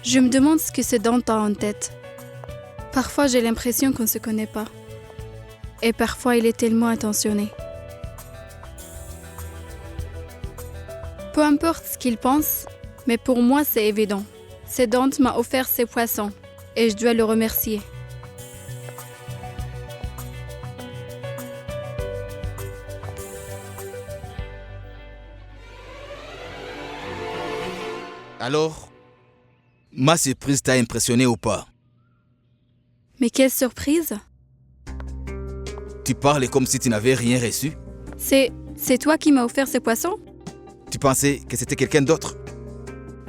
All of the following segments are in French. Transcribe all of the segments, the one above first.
Je me demande ce que ce Dante a en tête. Parfois, j'ai l'impression qu'on ne se connaît pas. Et parfois, il est tellement attentionné. Peu importe ce qu'il pense, mais pour moi, c'est évident. Ce Dante m'a offert ses poissons et je dois le remercier. Alors, ma surprise t'a impressionné ou pas? Mais quelle surprise! Tu parles comme si tu n'avais rien reçu? C'est toi qui m'as offert ces poissons? Tu pensais que c'était quelqu'un d'autre?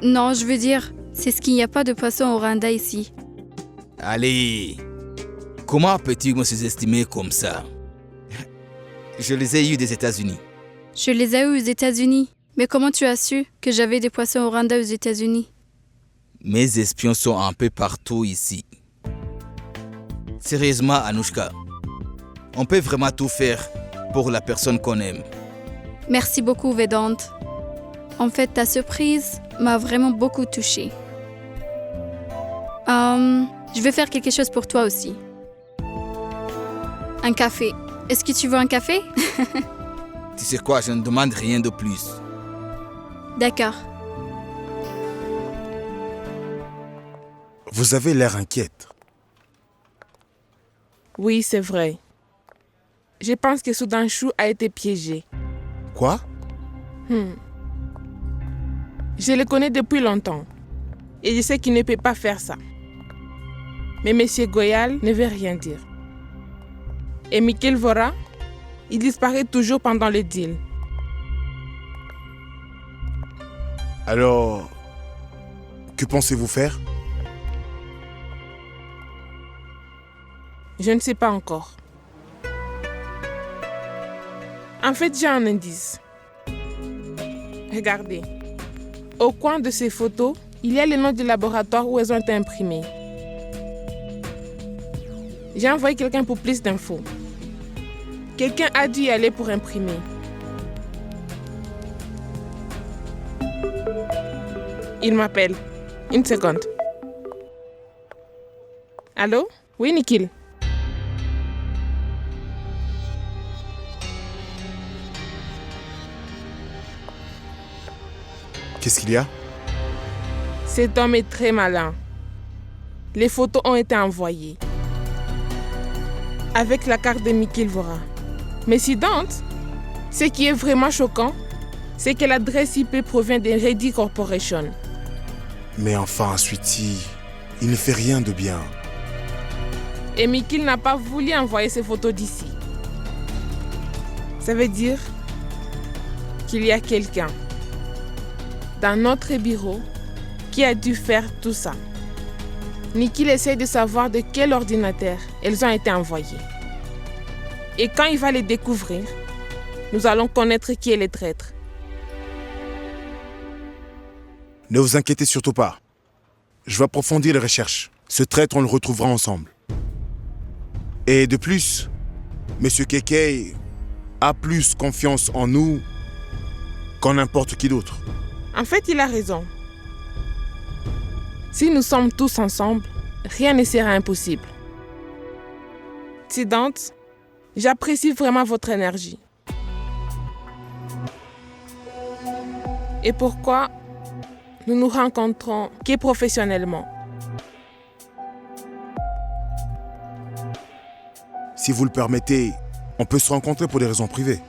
Non, je veux dire, c'est ce qu'il n'y a pas de poissons au Rwanda ici. Allez, comment peux-tu me sous-estimer comme ça? Je les ai eus des États-Unis. Je les ai eus aux États-Unis. Mais comment tu as su que j'avais des poissons au Rwanda aux États-Unis? Mes espions sont un peu partout ici. Sérieusement, Anouchka, on peut vraiment tout faire pour la personne qu'on aime. Merci beaucoup, Vedante. En fait, ta surprise m'a vraiment beaucoup touchée. Je vais faire quelque chose pour toi aussi. Un café. Est-ce que tu veux un café? Tu sais quoi, je ne demande rien de plus. D'accord. Vous avez l'air inquiète. Oui, c'est vrai. Je pense que Soudanchou a été piégé. Quoi? Je le connais depuis longtemps. Et je sais qu'il ne peut pas faire ça. Mais M. Goyal ne veut rien dire. Et Mikil Vora, il disparaît toujours pendant le deal. Alors, que pensez-vous faire? Je ne sais pas encore. En fait, j'ai un indice. Regardez. Au coin de ces photos, il y a le nom du laboratoire où elles ont été imprimées. J'ai envoyé quelqu'un pour plus d'infos. Quelqu'un a dû y aller pour imprimer. Il m'appelle. Une seconde. Allô? Oui, Nikhil. Qu'est-ce qu'il y a? Cet homme est très malin. Les photos ont été envoyées. Avec la carte de Mikil Vora. Mais si Dante, ce qui est vraiment choquant, c'est que l'adresse IP provient de Reddy Corporation. Mais enfin, Sweetie, il ne fait rien de bien. Et Mikil n'a pas voulu envoyer ces photos d'ici. Ça veut dire qu'il y a quelqu'un dans notre bureau qui a dû faire tout ça. Nikhil essaie de savoir de quel ordinateur elles ont été envoyées. Et quand il va les découvrir, nous allons connaître qui est le traître. Ne vous inquiétez surtout pas. Je vais approfondir les recherches. Ce traître, on le retrouvera ensemble. Et de plus, M. Kekei a plus confiance en nous qu'en n'importe qui d'autre. En fait, il a raison. Si nous sommes tous ensemble, rien ne sera impossible. Dante, j'apprécie vraiment votre énergie. Et pourquoi nous nous rencontrons que professionnellement? Si vous le permettez, on peut se rencontrer pour des raisons privées.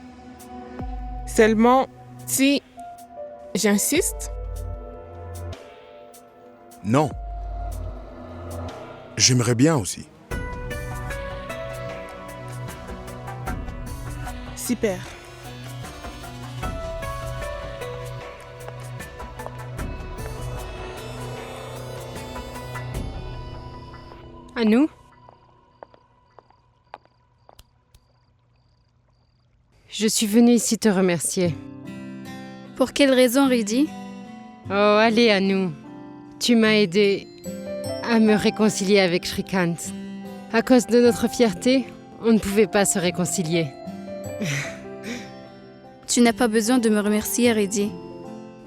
Seulement, si j'insiste? Non. J'aimerais bien aussi. Super. À nous? Je suis venue ici te remercier. Pour quelle raison, Reddy? Oh, allez, à nous. Tu m'as aidé à me réconcilier avec Shrikant. À cause de notre fierté, on ne pouvait pas se réconcilier. Tu n'as pas besoin de me remercier, Reddy.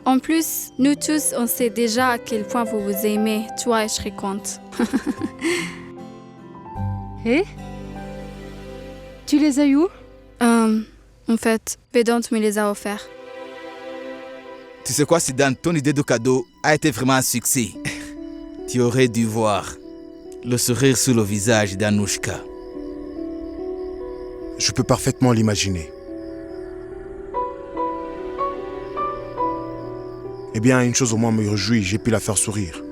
En plus, nous tous, on sait déjà à quel point vous vous aimez, toi et Shrikant. Eh? Tu les as eu où? En fait, Vedant me les a offerts. Tu sais quoi, Siddhant, ton idée de cadeau a été vraiment un succès. Tu aurais dû voir le sourire sur le visage d'Anushka. Je peux parfaitement l'imaginer. Eh bien, une chose au moins me réjouit, j'ai pu la faire sourire.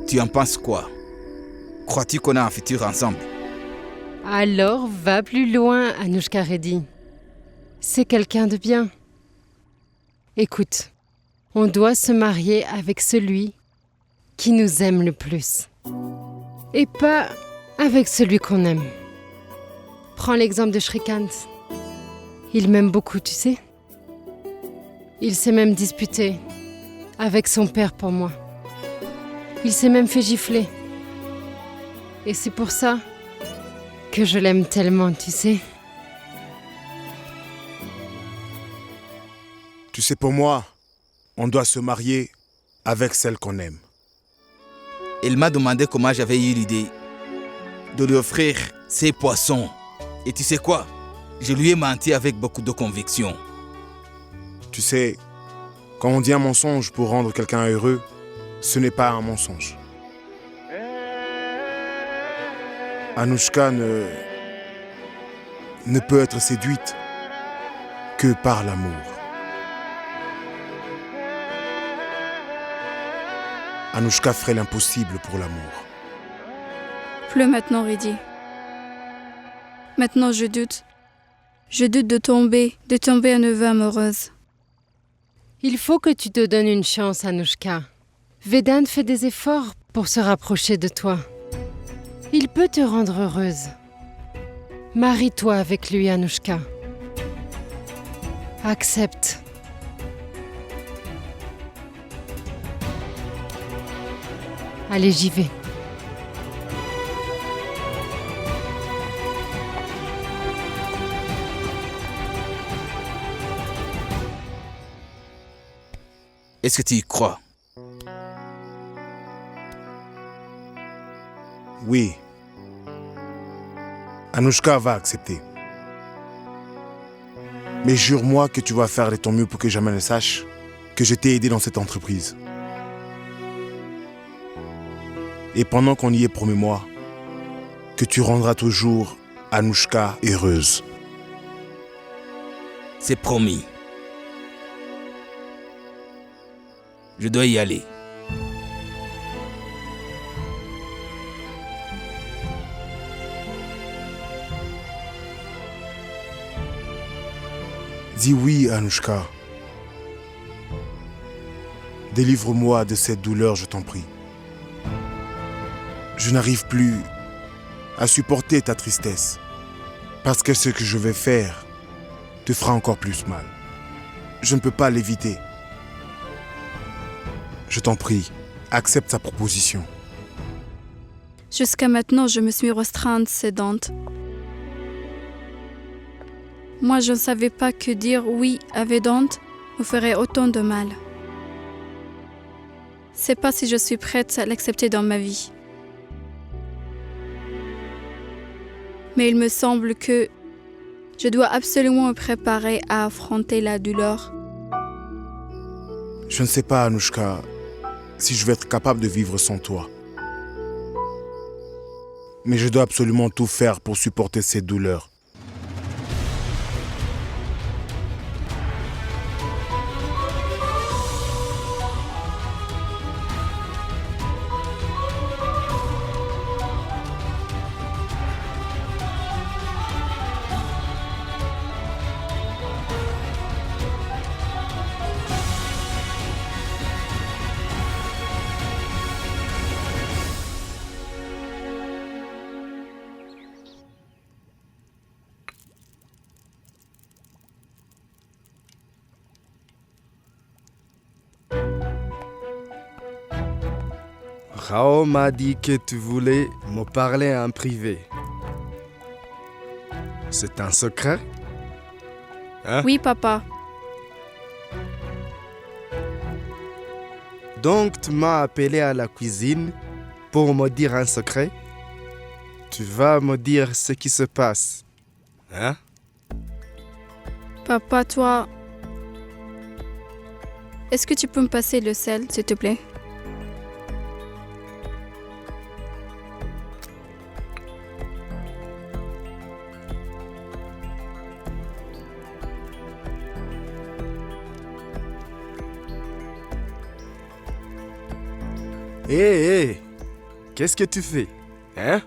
Tu en penses quoi? Crois-tu qu'on a un futur ensemble? Alors, va plus loin, Anushka Reddy. C'est quelqu'un de bien. Écoute, on doit se marier avec celui qui nous aime le plus. Et pas avec celui qu'on aime. Prends l'exemple de Shrikant. Il m'aime beaucoup, tu sais. Il s'est même disputé avec son père pour moi. Il s'est même fait gifler. Et c'est pour ça que je l'aime tellement, tu sais. Tu sais, pour moi, on doit se marier avec celle qu'on aime. Il m'a demandé comment j'avais eu l'idée de lui offrir ses poissons. Et tu sais quoi? Je lui ai menti avec beaucoup de conviction. Tu sais, quand on dit un mensonge pour rendre quelqu'un heureux, ce n'est pas un mensonge. Anushka ne peut être séduite que par l'amour. Anushka ferait l'impossible pour l'amour. Plus maintenant, Reddy. Maintenant, je doute. Je doute de tomber à nouveau amoureuse. Il faut que tu te donnes une chance, Anushka. Vedant fait des efforts pour se rapprocher de toi. Il peut te rendre heureuse. Marie-toi avec lui, Anushka. Accepte. Allez, j'y vais. Est-ce que tu y crois? Oui. Anushka va accepter. Mais jure-moi que tu vas faire de ton mieux pour que jamais ne sache que je t'ai aidé dans cette entreprise. Et pendant qu'on y est, promets-moi que tu rendras toujours Anushka heureuse. C'est promis. Je dois y aller. Dis oui, Anushka. Délivre-moi de cette douleur, je t'en prie. Je n'arrive plus à supporter ta tristesse, parce que ce que je vais faire te fera encore plus mal. Je ne peux pas l'éviter. Je t'en prie, accepte sa proposition. Jusqu'à maintenant, je me suis restreinte, sédante. Moi, je ne savais pas que dire oui à Vedant me ferait autant de mal. C'est pas si je suis prête à l'accepter dans ma vie. Mais il me semble que je dois absolument me préparer à affronter la douleur. Je ne sais pas, Anushka, si je vais être capable de vivre sans toi. Mais je dois absolument tout faire pour supporter cette douleur. Rao m'a dit que tu voulais me parler en privé. C'est un secret? Hein? Oui, papa. Donc tu m'as appelé à la cuisine pour me dire un secret? Tu vas me dire ce qui se passe, hein? Papa, toi... Est-ce que tu peux me passer le sel, s'il te plaît? Hé, qu'est-ce que tu fais, hein?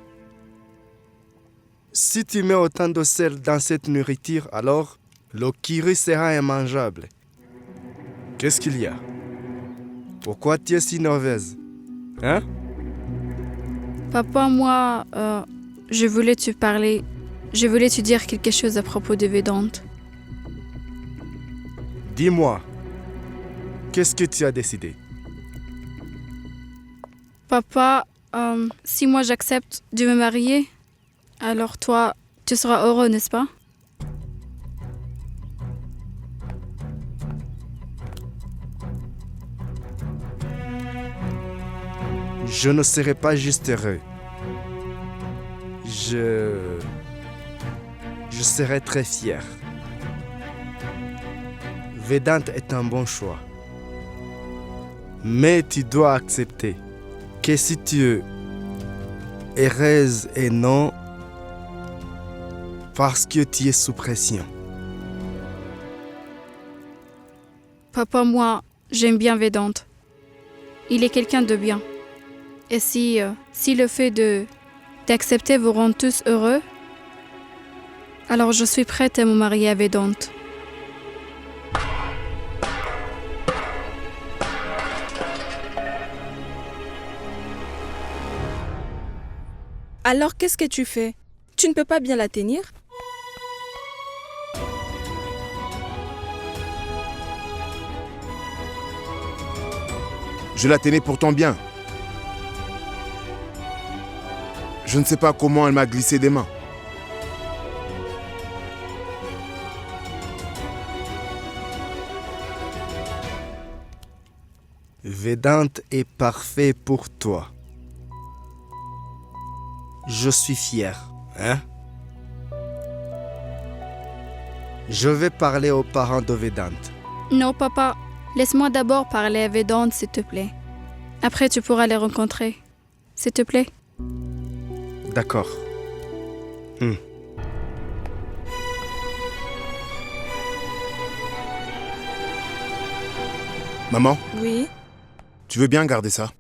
Si tu mets autant de sel dans cette nourriture, alors le curry sera immangeable. Qu'est-ce qu'il y a? Pourquoi tu es si nerveuse, hein? Papa, moi, je voulais te parler. Je voulais te dire quelque chose à propos de Vedante. Dis-moi, qu'est-ce que tu as décidé? Papa, si moi j'accepte de me marier, alors toi, tu seras heureux, n'est-ce pas? Je ne serai pas juste heureux. Je serai très fier. Vedante est un bon choix. Mais tu dois accepter que si tu es heureuse et non, parce que tu es sous pression. Papa, moi, j'aime bien Vedante. Il est quelqu'un de bien. Et si le fait d'accepter vous rend tous heureux, alors je suis prête à me marier à Vedante. Alors qu'est-ce que tu fais? Tu ne peux pas bien la tenir? Je la tenais pourtant bien. Je ne sais pas comment elle m'a glissé des mains. Vedante est parfait pour toi. Je suis fier, hein? Je vais parler aux parents de Vedante. Non, papa, laisse-moi d'abord parler à Vedante, s'il te plaît. Après, tu pourras les rencontrer. S'il te plaît. D'accord. Maman, Oui. tu veux bien garder ça?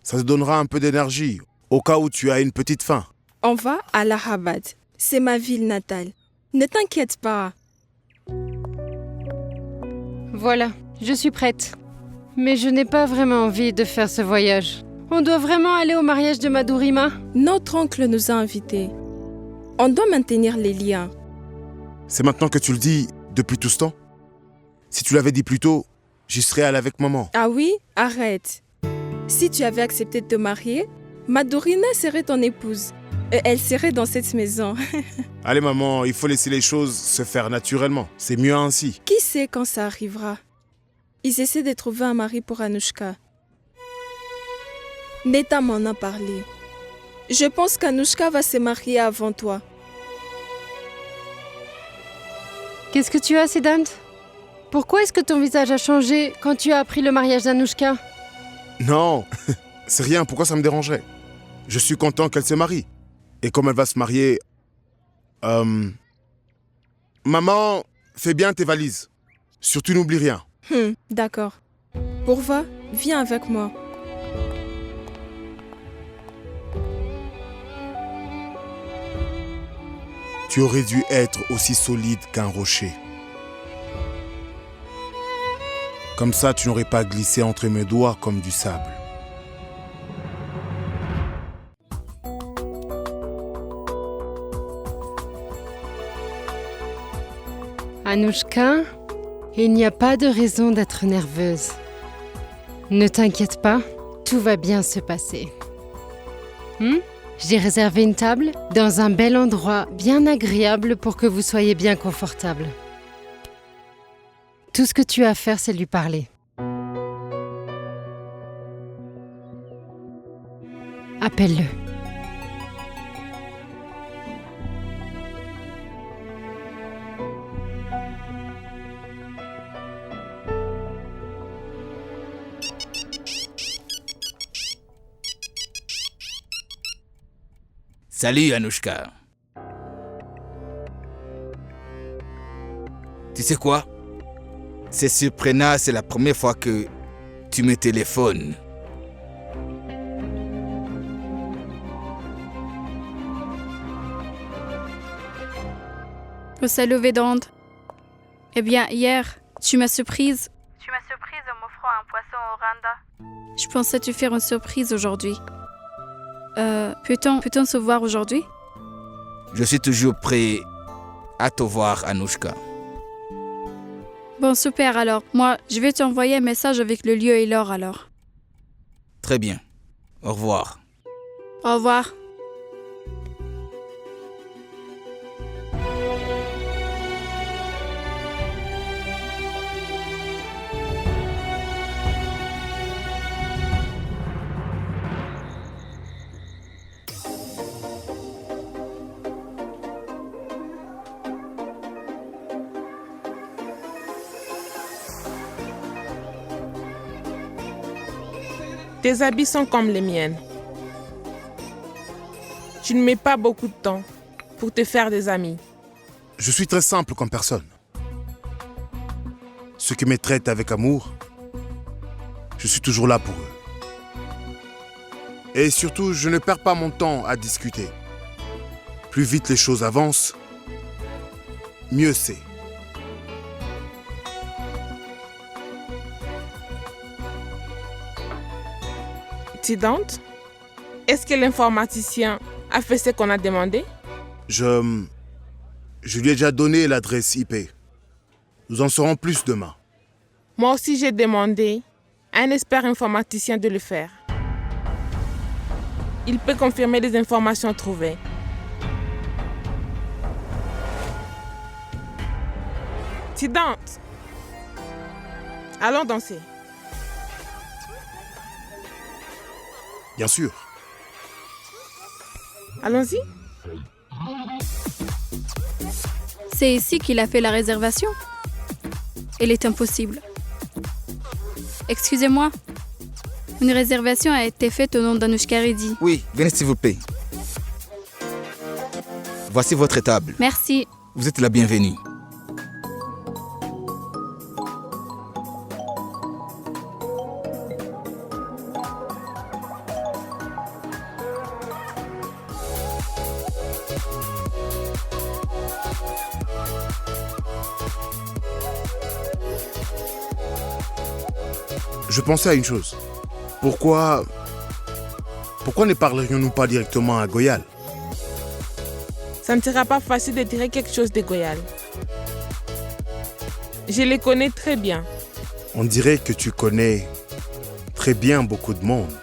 Ça te donnera un peu d'énergie, au cas où tu as une petite faim. On va à Allahabad. C'est ma ville natale. Ne t'inquiète pas. Voilà, je suis prête. Mais je n'ai pas vraiment envie de faire ce voyage. On doit vraiment aller au mariage de Madhurima? Notre oncle nous a invités. On doit maintenir les liens. C'est maintenant que tu le dis, depuis tout ce temps? Si tu l'avais dit plus tôt, j'y serais allé avec maman. Ah oui? Arrête. Si tu avais accepté de te marier, Madhurima serait ton épouse. Et elle serait dans cette maison. Allez maman, il faut laisser les choses se faire naturellement. C'est mieux ainsi. Qui sait quand ça arrivera? Ils essaient de trouver un mari pour Anushka. Neta m'en a parlé. Je pense qu'Anushka va se marier avant toi. Qu'est-ce que tu as, Siddhant? Pourquoi est-ce que ton visage a changé quand tu as appris le mariage d'Anushka? Non, c'est rien, pourquoi ça me dérangerait? Je suis content qu'elle se marie. Et comme elle va se marier... Maman, fais bien tes valises. Surtout n'oublie rien. D'accord. Pourva, viens avec moi. Tu aurais dû être aussi solide qu'un rocher. Comme ça, tu n'aurais pas glissé entre mes doigts comme du sable. Anushka, il n'y a pas de raison d'être nerveuse. Ne t'inquiète pas, tout va bien se passer. J'ai réservé une table dans un bel endroit bien agréable pour que vous soyez bien confortable. Tout ce que tu as à faire, c'est lui parler. Appelle-le. Salut Anouchka. Tu sais quoi? C'est surprenant, c'est la première fois que tu me téléphones. Oh, salut Vedant. Eh bien, hier, tu m'as surprise. Tu m'as surprise en m'offrant un poisson au randa. Je pensais te faire une surprise aujourd'hui. Peut-on se voir aujourd'hui? Je suis toujours prêt à te voir, Anouchka. Bon, super alors. Moi, je vais t'envoyer un message avec le lieu et l'heure alors. Très bien. Au revoir. Au revoir. Tes habits sont comme les miennes. Tu ne mets pas beaucoup de temps pour te faire des amis. Je suis très simple comme personne. Ceux qui me traitent avec amour, je suis toujours là pour eux. Et surtout, je ne perds pas mon temps à discuter. Plus vite les choses avancent, mieux c'est. Siddhant, est-ce que l'informaticien a fait ce qu'on a demandé? Je lui ai déjà donné l'adresse IP. Nous en saurons plus demain. Moi aussi, j'ai demandé à un expert informaticien de le faire. Il peut confirmer les informations trouvées. Siddhant, allons danser. Bien sûr. Allons-y. C'est ici qu'il a fait la réservation? Elle est impossible. Excusez-moi. Une réservation a été faite au nom d'Anouchka Reddy. Oui, venez s'il vous plaît. Voici votre table. Merci. Vous êtes la bienvenue. Je pensais à une chose. Pourquoi ne parlerions-nous pas directement à Goyal? Ça ne sera pas facile de dire quelque chose de Goyal. Je les connais très bien. On dirait que tu connais très bien beaucoup de monde.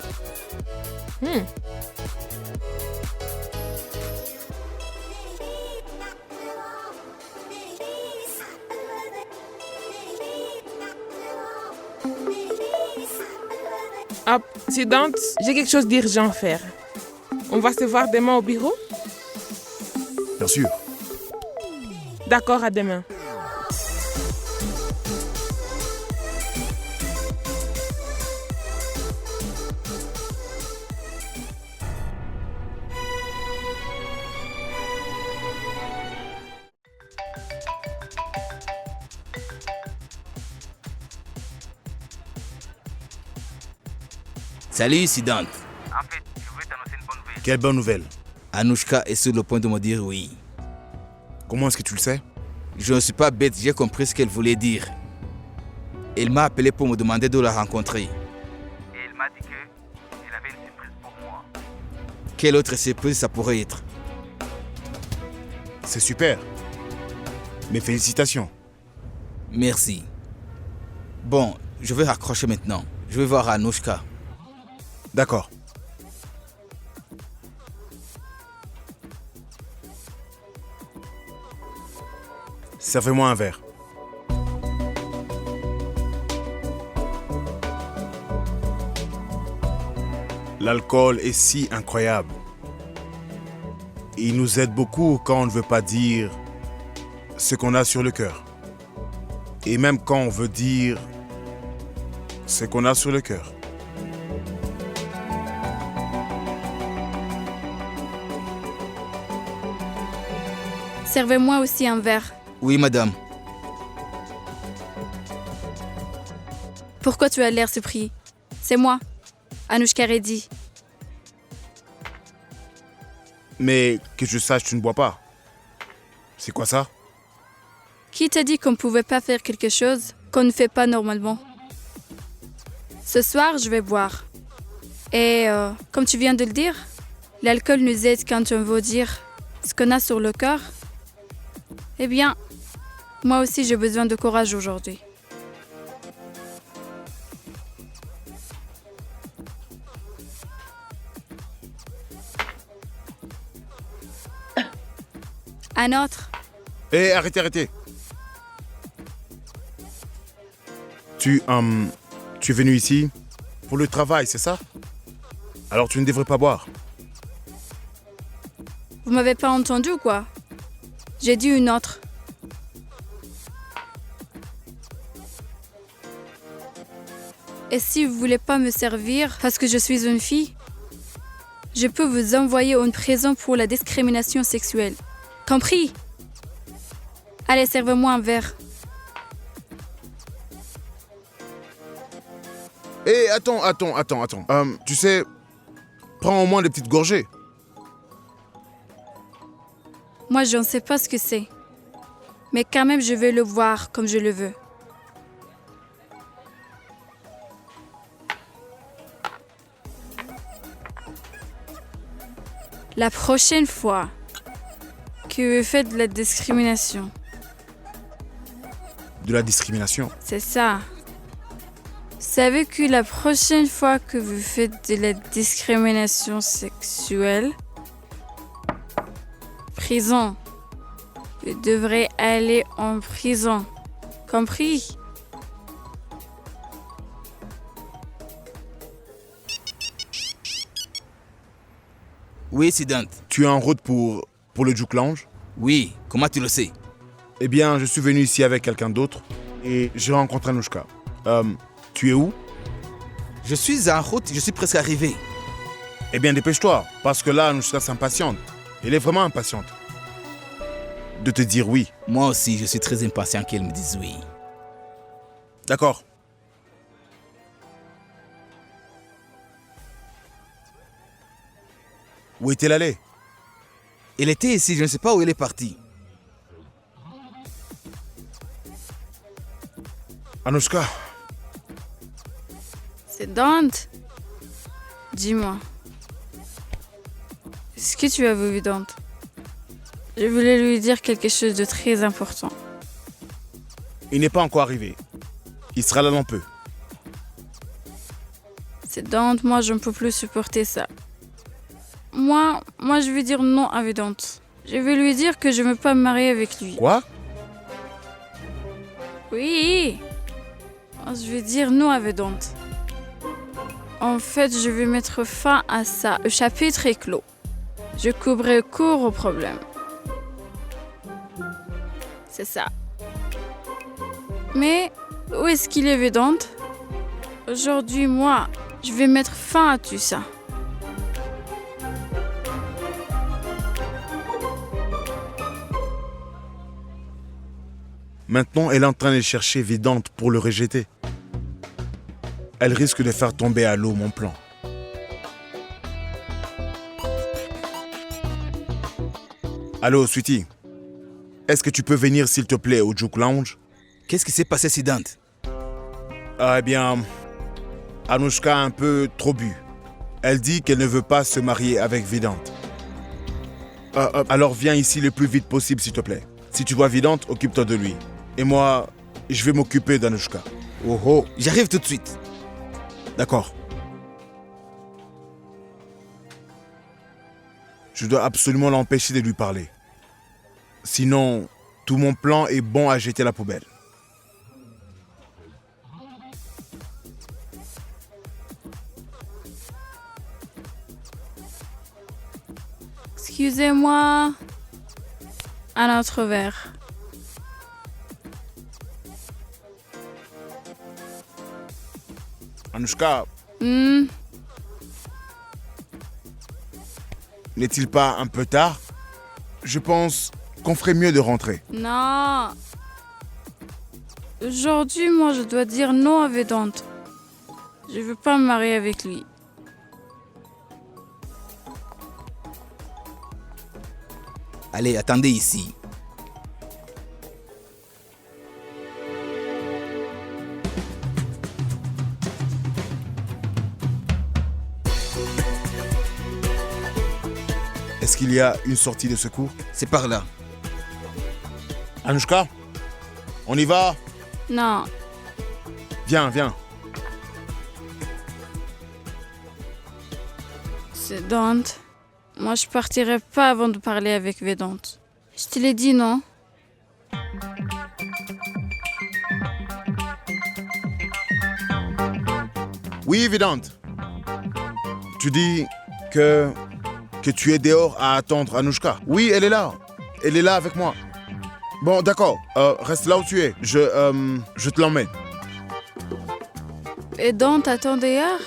Hop, Siddhant, j'ai quelque chose d'urgent à faire. On va se voir demain au bureau? Bien sûr. D'accord, à demain. Salut Siddhant. En fait, je voulais t'annoncer une bonne nouvelle. Quelle bonne nouvelle. Anouchka est sur le point de me dire oui. Comment est-ce que tu le sais? Je ne suis pas bête, j'ai compris ce qu'elle voulait dire. Elle m'a appelé pour me demander de la rencontrer. Et elle m'a dit qu'elle avait une surprise pour moi. Quelle autre surprise ça pourrait être? C'est super. Mes félicitations. Merci. Bon, je vais raccrocher maintenant. Je vais voir Anouchka. D'accord. Servez-moi un verre. L'alcool est si incroyable. Il nous aide beaucoup quand on ne veut pas dire ce qu'on a sur le cœur. Et même quand on veut dire ce qu'on a sur le cœur. Servez-moi aussi un verre. Oui, madame. Pourquoi tu as l'air surpris? C'est moi, Anushka Reddy. Mais que je sache, tu ne bois pas. C'est quoi ça? Qui t'a dit qu'on ne pouvait pas faire quelque chose qu'on ne fait pas normalement? Ce soir, je vais boire. Et comme tu viens de le dire, l'alcool nous aide quand on veut dire ce qu'on a sur le cœur. Eh bien, moi aussi j'ai besoin de courage aujourd'hui. Un autre. Hé, arrêtez. Tu es venu ici pour le travail, c'est ça? Alors tu ne devrais pas boire. Vous m'avez pas entendu ou quoi? J'ai dit une autre. Et si vous voulez pas me servir parce que je suis une fille, je peux vous envoyer en prison pour la discrimination sexuelle. Compris? Allez, servez-moi un verre. Hé, attends. Tu sais, prends au moins des petites gorgées. Moi, je ne sais pas ce que c'est. Mais quand même, je vais le voir comme je le veux. La prochaine fois que vous faites de la discrimination, De la discrimination. c'est ça. Vous savez que la prochaine fois que vous faites de la discrimination sexuelle, prison. Vous devrez aller en prison. Compris? Oui, Siddhant. Tu es en route pour le Juke Lounge? Oui, comment tu le sais? Eh bien, je suis venu ici avec quelqu'un d'autre et j'ai rencontré Anushka. Tu es où? Je suis en route, je suis presque arrivé. Eh bien, dépêche-toi, parce que là, Anushka s'impatiente. Elle est vraiment impatiente. De te dire oui. Moi aussi, je suis très impatient qu'elle me dise oui. D'accord. Où est-elle allée? Elle était ici, je ne sais pas où elle est partie. Anushka, C'est Dante. Dis-moi. Est-ce que tu as vu Dante? Je voulais lui dire quelque chose de très important. il n'est pas encore arrivé. Il sera là dans peu. C'est Dante, moi je ne peux plus supporter ça. Moi je vais dire non à Dante. Je vais lui dire que je ne veux pas me marier avec lui. Quoi? Oui. Je vais dire non à Dante. En fait, je vais mettre fin à ça. Le chapitre est clos. Je couperai court au problème. C'est ça. Mais où est-ce qu'il est Dante? Aujourd'hui, moi, je vais mettre fin à tout ça. Maintenant, elle est en train de chercher Vedante pour le rejeter. Elle risque de faire tomber à l'eau mon plan. Allô, Sweetie. Est-ce que tu peux venir, s'il te plaît, au Juke Lounge? Qu'est-ce qui s'est passé, Siddhant? Ah, eh bien, Anushka a un peu trop bu. Elle dit qu'elle ne veut pas se marier avec Vedante. Alors viens ici le plus vite possible, s'il te plaît. Si tu vois Vedante, occupe-toi de lui. Et moi, je vais m'occuper d'Anushka. Oh oh, j'arrive tout de suite. D'accord. Je dois absolument l'empêcher de lui parler. Sinon, tout mon plan est bon à jeter à la poubelle. Excusez-moi. Un autre verre. Anushka, Hmm, n'est-il pas un peu tard? Je pense qu'on ferait mieux de rentrer. non. Aujourd'hui, moi, je dois dire non à Vedant. Je veux pas me marier avec lui. Allez, attendez ici. Est-ce qu'il y a une sortie de secours? C'est par là. Anushka, on y va? Non. Viens, viens. C'est Dante. Moi, je partirai pas avant de parler avec Vedant. Je te l'ai dit, non? Oui, Vedant. Tu dis que tu es dehors à attendre Anushka. Oui, elle est là. Elle est là avec moi. Bon, d'accord. Reste là où tu es. Je te l'emmène. Vedant attend dehors?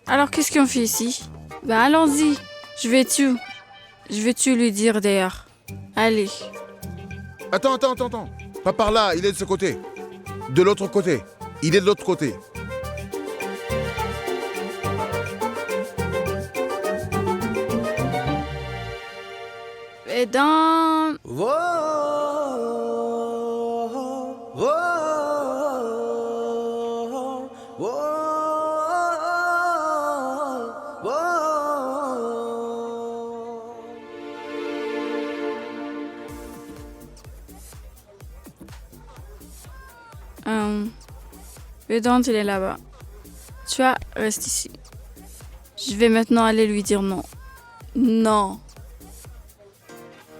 Alors, qu'est-ce qu'on fait ici? Bah, allons-y. Je vais tout lui dire dehors. Allez. Attends. Pas par là, il est de ce côté. De l'autre côté. Il est de l'autre côté. Vedant. Vedant, il est là-bas. Tu vois, reste ici. Je vais maintenant aller lui dire non. Non.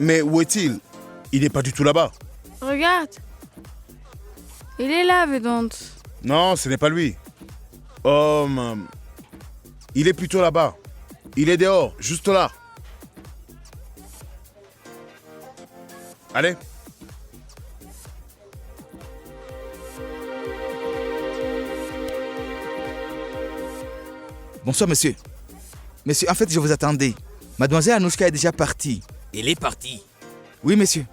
Mais où est-il? Il n'est pas du tout là-bas. Regarde. Il est là, Vedant. Non, ce n'est pas lui. Il est plutôt là-bas. Il est dehors, juste là. Allez. Bonsoir, monsieur. Monsieur, en fait, je vous attendais. Mademoiselle Anushka est déjà partie. Elle est partie. Oui, monsieur.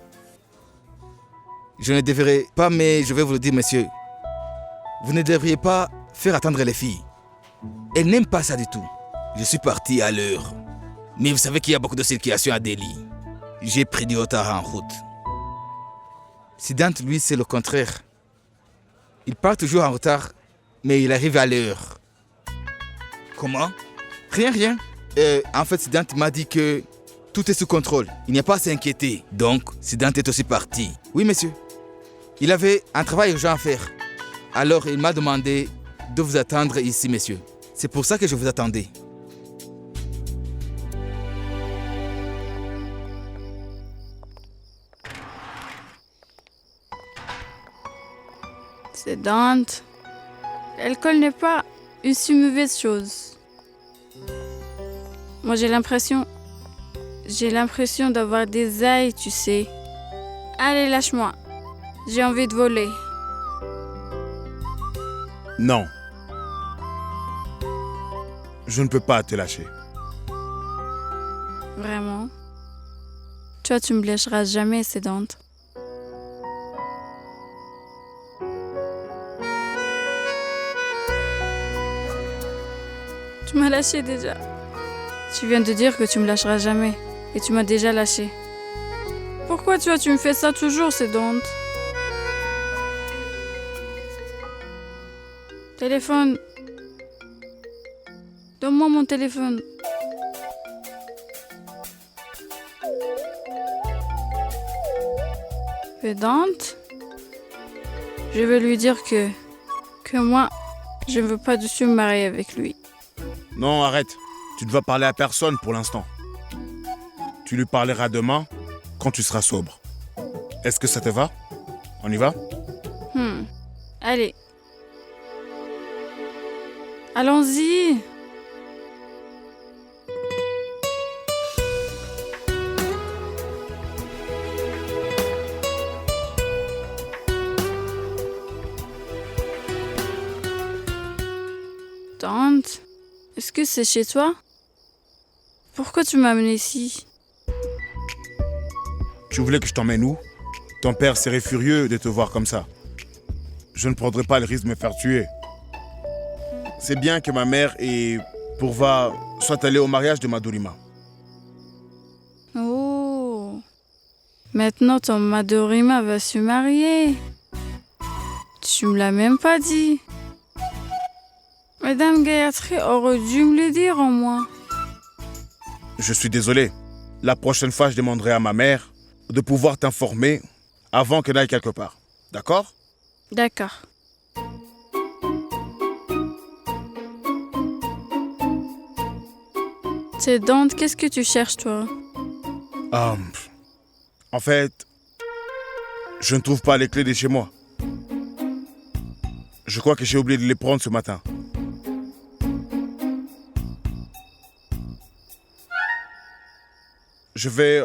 Je ne devrais pas, mais je vais vous le dire, monsieur. Vous ne devriez pas faire attendre les filles. Elles n'aiment pas ça du tout. Je suis parti à l'heure. Mais vous savez qu'il y a beaucoup de circulation à Delhi. J'ai pris du retard en route. Siddhant, lui, c'est le contraire. Il part toujours en retard, mais il arrive à l'heure. Comment? Rien. En fait, Siddhant m'a dit que tout est sous contrôle. Il n'y a pas à s'inquiéter. Donc, Siddhant est aussi parti. Oui, monsieur. Il avait un travail urgent à faire. Alors, il m'a demandé de vous attendre ici, monsieur. C'est pour ça que je vous attendais. C'est Dante. L'alcool n'est pas une si mauvaise chose. Moi, j'ai l'impression d'avoir des ailes, tu sais. Allez, lâche-moi. J'ai envie de voler. Non. Je ne peux pas te lâcher. Vraiment. Toi, tu me lâcheras jamais, c'est Dante. Tu m'as lâché déjà. Tu viens de dire que tu me lâcheras jamais. Et tu m'as déjà lâché. Pourquoi tu me fais ça toujours, c'est Dante? Téléphone. Donne-moi mon téléphone. Dante, je veux lui dire que moi, je ne veux pas du tout me marier avec lui. Non, arrête. Tu ne vas parler à personne pour l'instant. Tu lui parleras demain, quand tu seras sobre. Est-ce que ça te va? On y va? Allez. Allons-y. Est-ce que c'est chez toi? Pourquoi tu m'as amené ici? Tu voulais que je t'emmène où? Ton père serait furieux de te voir comme ça. Je ne prendrai pas le risque de me faire tuer. C'est bien que ma mère et Pourva soient allés au mariage de Madhurima. Oh. Maintenant ton Madhurima va se marier. Tu me l'as même pas dit. Madame Gayatri aurait dû me le dire au moins. Je suis désolé. La prochaine fois, je demanderai à ma mère de pouvoir t'informer avant qu'elle aille quelque part. D'accord? D'accord. C'est Dante, qu'est-ce que tu cherches toi? En fait, je ne trouve pas les clés de chez moi. Je crois que j'ai oublié de les prendre ce matin. Je vais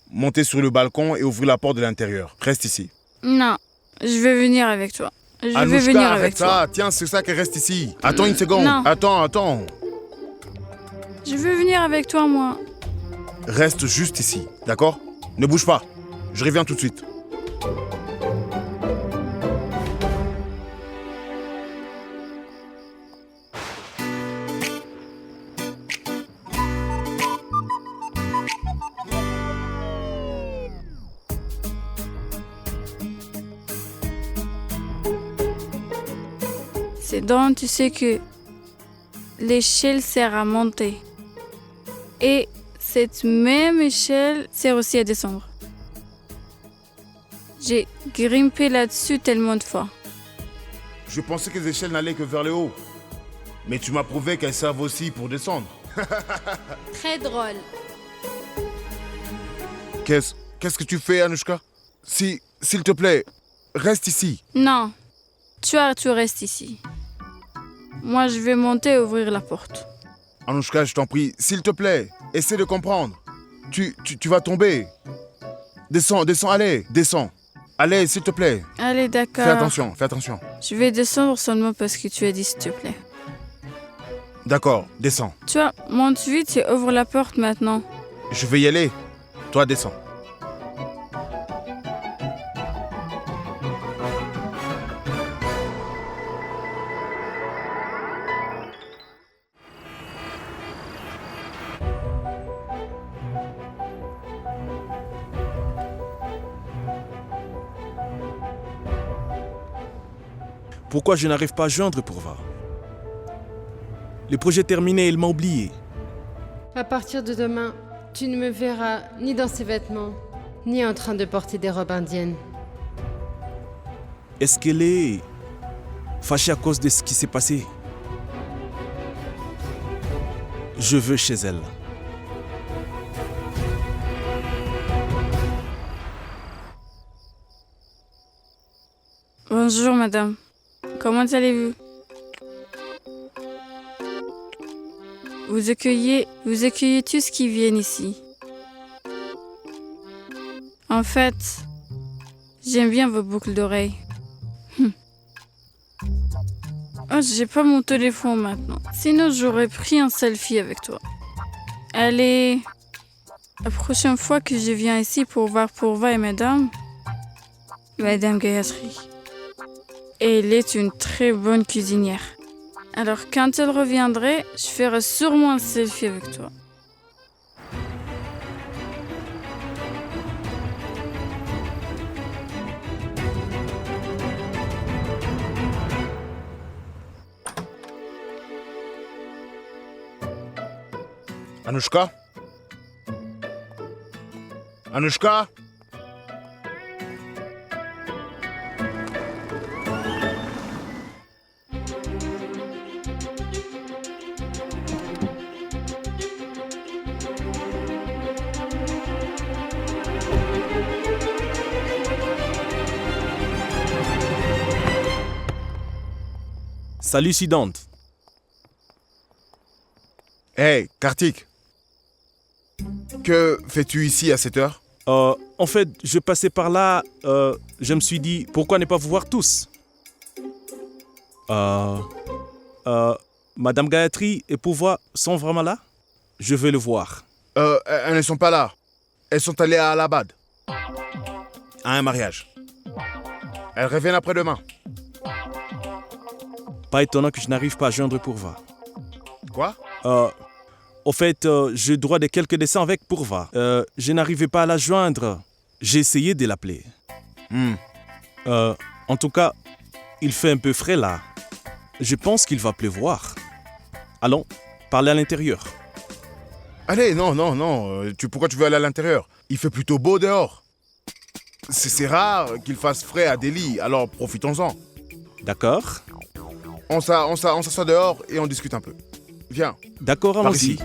monter sur le balcon et ouvrir la porte de l'intérieur. Reste ici. Non, je vais venir avec toi. Je vais Anouchka, venir arrête avec toi. ça. Tiens, c'est ça qui reste ici. Attends une seconde. Non. Attends. Je veux venir avec toi, moi. Reste juste ici, d'accord? Ne bouge pas. Je reviens tout de suite. C'est donc, tu sais que l'échelle sert à monter. Et cette même échelle sert aussi à descendre. J'ai grimpé là-dessus tellement de fois. Je pensais que les échelles n'allaient que vers le haut. Mais tu m'as prouvé qu'elles servent aussi pour descendre. Très drôle. Qu'est-ce que tu fais, Anouchka? S'il te plaît, reste ici. Non, tu restes ici. Moi, je vais monter et ouvrir la porte. Anouchka, je t'en prie, s'il te plaît, essaie de comprendre. Tu vas tomber. Descends, allez, descends. Allez, s'il te plaît. Allez, d'accord. Fais attention. Je vais descendre seulement parce que tu as dit s'il te plaît. D'accord, descends. Tu vois, monte vite et ouvre la porte maintenant. Je vais y aller. Toi, descends. Pourquoi je n'arrive pas à joindre Pourva? Le projet terminé, il m'a oublié. À partir de demain, tu ne me verras ni dans ces vêtements, ni en train de porter des robes indiennes. Est-ce qu'elle est fâchée à cause de ce qui s'est passé? Je veux chez elle. Bonjour, madame. Comment allez-vous? Vous accueillez tous qui viennent ici. En fait, j'aime bien vos boucles d'oreilles. Oh, j'ai pas mon téléphone maintenant. Sinon, j'aurais pris un selfie avec toi. Allez, la prochaine fois que je viens ici pour voir Pourva et Madame Gayatri, elle est une très bonne cuisinière. Alors, quand elle reviendrait, je ferai sûrement un selfie avec toi. Anouchka? Anouchka? Salut Siddhant. Hey, Kartik. Que fais-tu ici à cette heure? En fait, je passais par là, je me suis dit, pourquoi ne pas vous voir tous? Madame Gayatri et Pourva sont vraiment là? Je vais le voir. Elles ne sont pas là. Elles sont allées à Allahabad. À un mariage. Elles reviennent après-demain. Pas étonnant que je n'arrive pas à joindre Pourva. Quoi? Au fait, je dois de quelques dessins avec Pourva. Je n'arrivais pas à la joindre. J'ai essayé de l'appeler. En tout cas, il fait un peu frais là. Je pense qu'il va pleuvoir. Allons, parlez à l'intérieur. Allez, non. Pourquoi tu veux aller à l'intérieur? Il fait plutôt beau dehors. C'est rare qu'il fasse frais à Delhi, alors profitons-en. D'accord. On s'assoit dehors et on discute un peu. Viens. D'accord, Par allons-y. ici.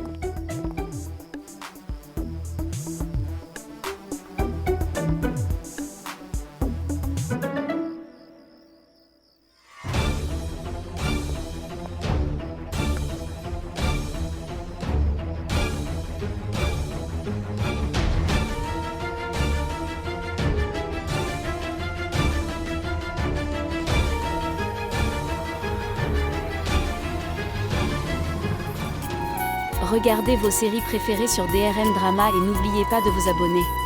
Regardez vos séries préférées sur DRM Drama et n'oubliez pas de vous abonner.